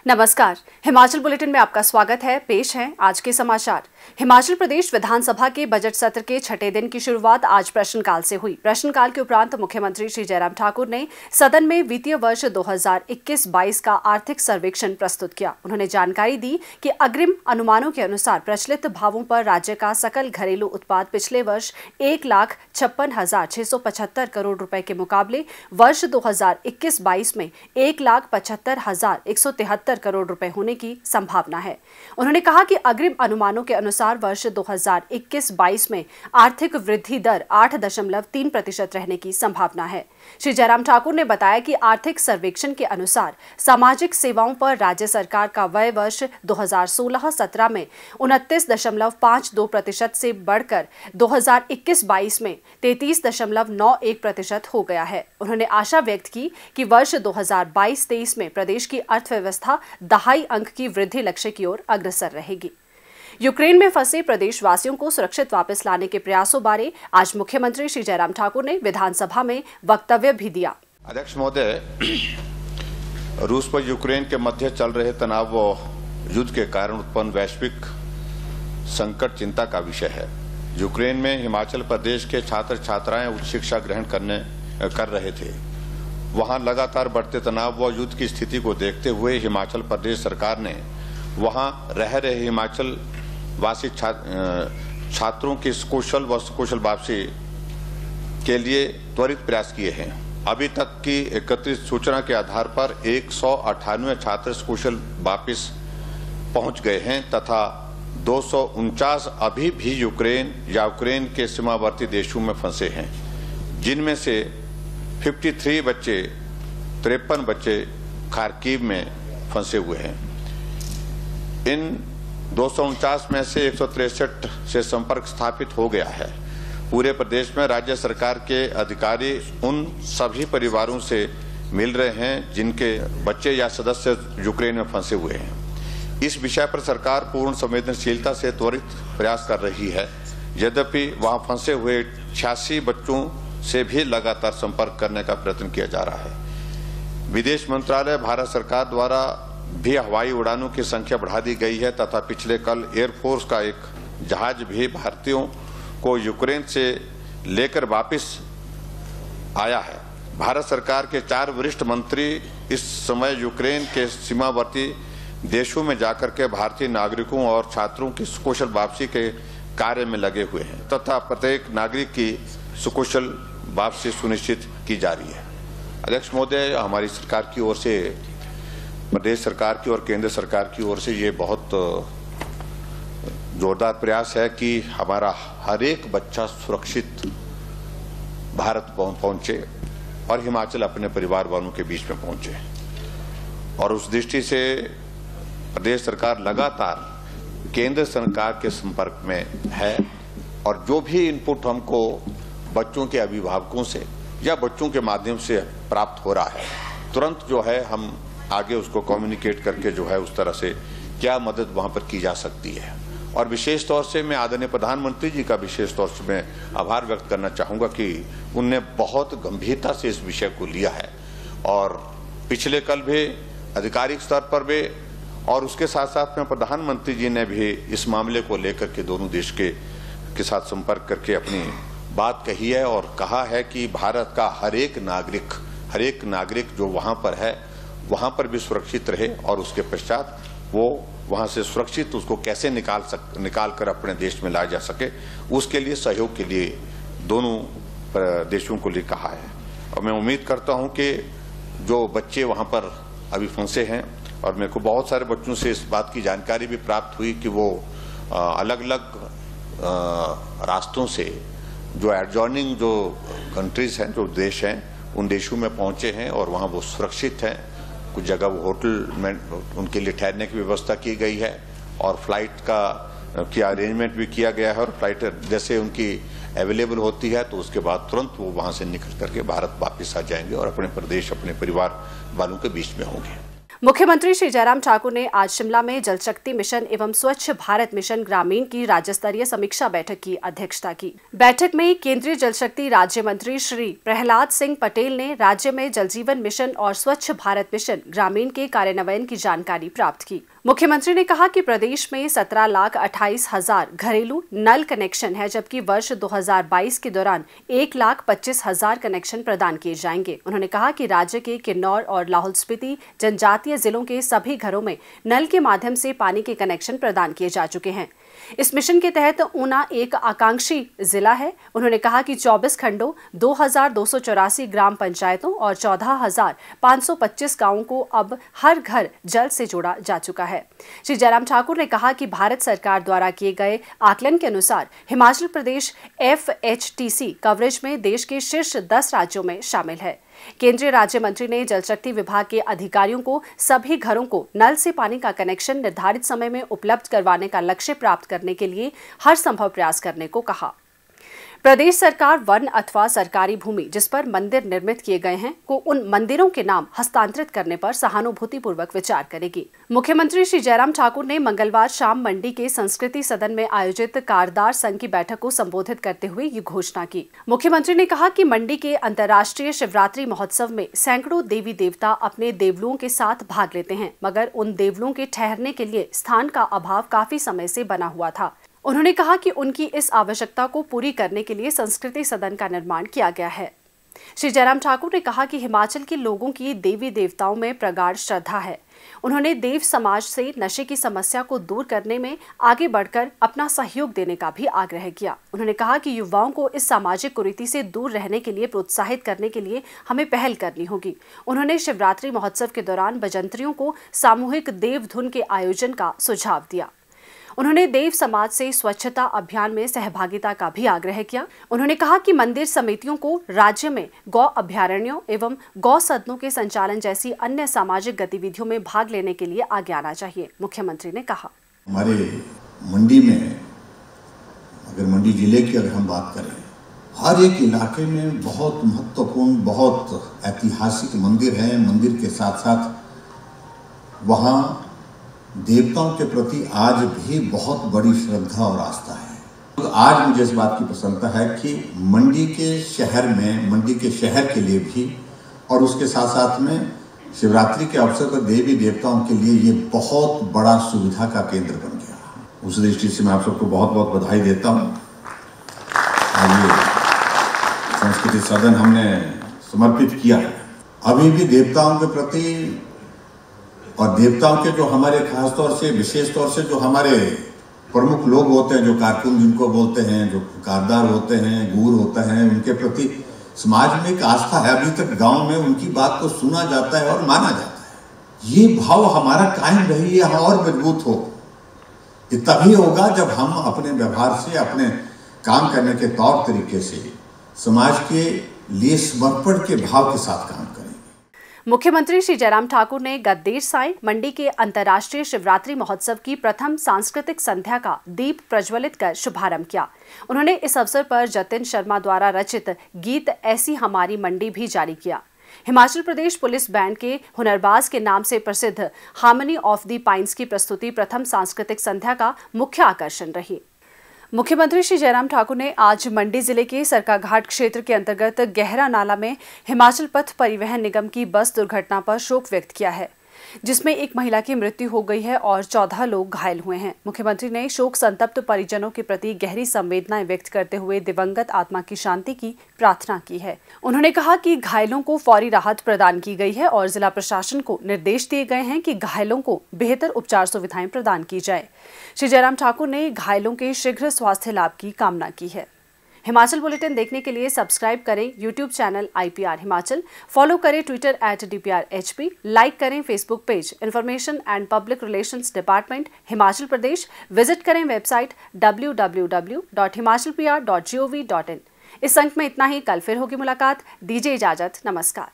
नमस्कार, हिमाचल बुलेटिन में आपका स्वागत है। पेश हैं आज के समाचार। हिमाचल प्रदेश विधानसभा के बजट सत्र के छठे दिन की शुरुआत आज प्रश्नकाल से हुई। प्रश्नकाल के उपरांत मुख्यमंत्री श्री जयराम ठाकुर ने सदन में वित्तीय वर्ष 2021-22 का आर्थिक सर्वेक्षण प्रस्तुत किया। उन्होंने जानकारी दी कि अग्रिम अनुमानों के अनुसार प्रचलित भावों पर राज्य का सकल घरेलू उत्पाद पिछले वर्ष 1,56,675 करोड़ रुपए के मुकाबले वर्ष 2021-22 में 1,75,173 करोड़ रुपए होने की संभावना है। उन्होंने कहा कि अग्रिम अनुमानों के अनुसार वर्ष 2021-22 में आर्थिक वृद्धि दर 8.3% रहने की संभावना है। श्री जयराम ठाकुर ने बताया कि आर्थिक सर्वेक्षण के अनुसार सामाजिक सेवाओं पर राज्य सरकार का व्यय वर्ष 2016-17 में 29.52% से बढ़कर 2021-22 में 33.91% हो गया है। उन्होंने आशा व्यक्त की कि वर्ष 2022-23 में प्रदेश की अर्थव्यवस्था दहाई अंक की वृद्धि लक्ष्य की ओर अग्रसर रहेगी। यूक्रेन में फंसे प्रदेशवासियों को सुरक्षित वापस लाने के प्रयासों बारे आज मुख्यमंत्री श्री जयराम ठाकुर ने विधानसभा में वक्तव्य भी दिया। अध्यक्ष महोदय, रूस पर यूक्रेन के मध्य चल रहे तनाव व युद्ध के कारण उत्पन्न वैश्विक संकट चिंता का विषय है। यूक्रेन में हिमाचल प्रदेश के छात्र छात्राएं उच्च शिक्षा ग्रहण कर रहे थे। वहां लगातार बढ़ते तनाव व युद्ध की स्थिति को देखते हुए हिमाचल प्रदेश सरकार ने वहां रह रहे हिमाचल वासी छात्रों की सकुशल व सकुशल वापसी के लिए त्वरित प्रयास किए हैं। अभी तक की एकत्रित सूचना के आधार पर 198 छात्र सकुशल वापस पहुंच गए हैं तथा 249 अभी भी यूक्रेन या यूक्रेन के सीमावर्ती देशों में फंसे हैं, जिनमें से 53 बच्चे खार्किव में फंसे हुए हैं। इन 249 में से 163 से संपर्क स्थापित हो गया है। पूरे प्रदेश में राज्य सरकार के अधिकारी उन सभी परिवारों से मिल रहे हैं जिनके बच्चे या सदस्य यूक्रेन में फंसे हुए हैं। इस विषय पर सरकार पूर्ण संवेदनशीलता से त्वरित प्रयास कर रही है। यद्यपि वहां फंसे हुए 86 बच्चों से भी लगातार संपर्क करने का प्रयत्न किया जा रहा है। विदेश मंत्रालय, भारत सरकार द्वारा भी हवाई उड़ानों की संख्या बढ़ा दी गई है तथा पिछले कल एयरफोर्स का एक जहाज भी भारतीयों को यूक्रेन से लेकर वापस आया है। भारत सरकार के 4 वरिष्ठ मंत्री इस समय यूक्रेन के सीमावर्ती देशों में जाकर के भारतीय नागरिकों और छात्रों की सुकुशल वापसी के कार्य में लगे हुए हैं तथा प्रत्येक नागरिक की सुकुशल वापसी सुनिश्चित की जा रही है। अध्यक्ष महोदय, हमारी सरकार की ओर से, प्रदेश सरकार की और केंद्र सरकार की ओर से ये बहुत जोरदार प्रयास है कि हमारा हर एक बच्चा सुरक्षित भारत पहुंचे और हिमाचल अपने परिवार वालों के बीच में पहुंचे। और उस दृष्टि से प्रदेश सरकार लगातार केंद्र सरकार के संपर्क में है और जो भी इनपुट हमको बच्चों के अभिभावकों से या बच्चों के माध्यम से प्राप्त हो रहा है, तुरंत जो है हम आगे उसको कम्युनिकेट करके जो है उस तरह से क्या मदद वहां पर की जा सकती है। और विशेष तौर से मैं आदरणीय प्रधानमंत्री जी का विशेष तौर से मैं आभार व्यक्त करना चाहूंगा कि उनने बहुत गंभीरता से इस विषय को लिया है और पिछले कल भी आधिकारिक स्तर पर भी और उसके साथ साथ में प्रधानमंत्री जी ने भी इस मामले को लेकर के दोनों देश के साथ संपर्क करके अपनी बात कही है और कहा है कि भारत का हर एक नागरिक जो वहां पर है वहां पर भी सुरक्षित रहे और उसके पश्चात वो वहां से सुरक्षित उसको कैसे निकाल कर अपने देश में लाया जा सके, उसके लिए सहयोग के लिए दोनों देशों को लिए कहा है। और मैं उम्मीद करता हूं कि जो बच्चे वहां पर अभी फंसे हैं, और मेरे को बहुत सारे बच्चों से इस बात की जानकारी भी प्राप्त हुई कि वो अलग अलग रास्तों से जो एडजॉइनिंग जो कंट्रीज हैं, जो देश हैं, उन देशों में पहुंचे हैं और वहां वो सुरक्षित हैं। कुछ जगह वो होटल में उनके लिए ठहरने की व्यवस्था की गई है और फ्लाइट की अरेंजमेंट भी किया गया है और फ्लाइट जैसे उनकी अवेलेबल होती है तो उसके बाद तुरंत वो वहां से निकल करके भारत वापस आ जाएंगे और अपने प्रदेश, अपने परिवार वालों के बीच में होंगे। मुख्यमंत्री श्री जयराम ठाकुर ने आज शिमला में जल शक्ति मिशन एवं स्वच्छ भारत मिशन ग्रामीण की राज्य स्तरीय समीक्षा बैठक की अध्यक्षता की। बैठक में केंद्रीय जल शक्ति राज्य मंत्री श्री प्रहलाद सिंह पटेल ने राज्य में जल जीवन मिशन और स्वच्छ भारत मिशन ग्रामीण के कार्यान्वयन की जानकारी प्राप्त की। मुख्यमंत्री ने कहा कि प्रदेश में 17,28,000 घरेलू नल कनेक्शन है, जबकि वर्ष 2022 के दौरान 1,25,000 कनेक्शन प्रदान किए जाएंगे। उन्होंने कहा कि राज्य के किन्नौर और लाहौल स्पीति जनजातीय जिलों के सभी घरों में नल के माध्यम से पानी के कनेक्शन प्रदान किए जा चुके हैं। इस मिशन के तहत ऊना एक आकांक्षी जिला है। उन्होंने कहा कि 24 खंडों, 2,284 ग्राम पंचायतों और 14,525 गांवों को अब हर घर जल से जोड़ा जा चुका है। श्री जयराम ठाकुर ने कहा कि भारत सरकार द्वारा किए गए आकलन के अनुसार हिमाचल प्रदेश FHTC कवरेज में देश के शीर्ष 10 राज्यों में शामिल है। केंद्रीय राज्य मंत्री ने जल शक्ति विभाग के अधिकारियों को सभी घरों को नल से पानी का कनेक्शन निर्धारित समय में उपलब्ध करवाने का लक्ष्य प्राप्त करने के लिए हर संभव प्रयास करने को कहा। प्रदेश सरकार वन अथवा सरकारी भूमि जिस पर मंदिर निर्मित किए गए हैं को उन मंदिरों के नाम हस्तांतरित करने पर सहानुभूतिपूर्वक विचार करेगी। मुख्यमंत्री श्री जयराम ठाकुर ने मंगलवार शाम मंडी के संस्कृति सदन में आयोजित कारदार संघ की बैठक को संबोधित करते हुए ये घोषणा की। मुख्यमंत्री ने कहा कि मंडी के अंतर्राष्ट्रीय शिवरात्रि महोत्सव में सैकड़ों देवी देवता अपने देवलुओं के साथ भाग लेते हैं, मगर उन देवलुओं के ठहरने के लिए स्थान का अभाव काफी समय से बना हुआ था। उन्होंने कहा कि उनकी इस आवश्यकता को पूरी करने के लिए संस्कृति सदन का निर्माण किया गया है। श्री जयराम ठाकुर ने कहा कि हिमाचल के लोगों की देवी देवताओं में प्रगाढ़ श्रद्धा है। उन्होंने देव समाज से नशे की समस्या को दूर करने में आगे बढ़कर अपना सहयोग देने का भी आग्रह किया। उन्होंने कहा कि युवाओं को इस सामाजिक कुरीति से दूर रहने के लिए प्रोत्साहित करने के लिए हमें पहल करनी होगी। उन्होंने शिवरात्रि महोत्सव के दौरान बजंतरियों को सामूहिक देव धुन के आयोजन का सुझाव दिया। उन्होंने देव समाज से स्वच्छता अभियान में सहभागिता का भी आग्रह किया। उन्होंने कहा कि मंदिर समितियों को राज्य में गौ अभ्यारण्यों एवं गौ सदनों के संचालन जैसी अन्य सामाजिक गतिविधियों में भाग लेने के लिए आगे आना चाहिए। मुख्यमंत्री ने कहा, हमारे मंडी में, अगर मंडी जिले की अगर हम बात करें, हर एक इलाके में बहुत महत्वपूर्ण, बहुत ऐतिहासिक मंदिर हैं। मंदिर के साथ साथ वहाँ देवताओं के प्रति आज भी बहुत बड़ी श्रद्धा और आस्था है। तो आज मुझे इस बात की प्रसन्नता है कि मंडी के शहर में, मंडी के शहर के लिए भी और उसके साथ साथ में शिवरात्रि के अवसर पर देवी देवताओं के लिए ये बहुत बड़ा सुविधा का केंद्र बन गया। उस दृष्टि से मैं आप सबको बहुत बहुत बधाई देता हूँ। ये संस्कृति सदन हमने समर्पित किया है। अभी भी देवताओं के प्रति और देवताओं के जो हमारे खास तौर से, विशेष तौर से जो हमारे प्रमुख लोग होते हैं, जो कारकुन जिनको बोलते हैं, जो कारदार होते हैं, गूर होते हैं, उनके प्रति समाज में एक आस्था है। अभी तक गांव में उनकी बात को सुना जाता है और माना जाता है। ये भाव हमारा कायम रही है और मजबूत हो। ये तभी होगा जब हम अपने व्यवहार से, अपने काम करने के तौर तरीके से समाज के लिए समर्पण के भाव के साथ काम करें। मुख्यमंत्री श्री जयराम ठाकुर ने गत देर सायं मंडी के अंतर्राष्ट्रीय शिवरात्रि महोत्सव की प्रथम सांस्कृतिक संध्या का दीप प्रज्वलित कर शुभारंभ किया। उन्होंने इस अवसर पर जतिन शर्मा द्वारा रचित गीत ऐसी हमारी मंडी भी जारी किया। हिमाचल प्रदेश पुलिस बैंड के हुनरबाज के नाम से प्रसिद्ध हार्मनी ऑफ द पाइन्स की प्रस्तुति प्रथम सांस्कृतिक संध्या का मुख्य आकर्षण रही। मुख्यमंत्री श्री जयराम ठाकुर ने आज मंडी जिले के सरकाघाट क्षेत्र के अंतर्गत गहरा नाला में हिमाचल पथ परिवहन निगम की बस दुर्घटना पर शोक व्यक्त किया है, जिसमें एक महिला की मृत्यु हो गई है और 14 लोग घायल हुए हैं। मुख्यमंत्री ने शोक संतप्त परिजनों के प्रति गहरी संवेदनाएं व्यक्त करते हुए दिवंगत आत्मा की शांति की प्रार्थना की है। उन्होंने कहा कि घायलों को फौरी राहत प्रदान की गई है और जिला प्रशासन को निर्देश दिए गए हैं कि घायलों को बेहतर उपचार सुविधाएं प्रदान की जाए। श्री जयराम ठाकुर ने घायलों के शीघ्र स्वास्थ्य लाभ की कामना की है। हिमाचल बुलेटिन देखने के लिए सब्सक्राइब करें YouTube channel IPR Himachal, follow करें ट्विटर @DPRHP, लाइक करें Facebook page information and public relations department Himachal Pradesh, visit करें वेबसाइट www.himachalpr.gov.in। इस अंक में इतना ही। कल फिर होगी मुलाकात। दीजिए इजाजत। नमस्कार।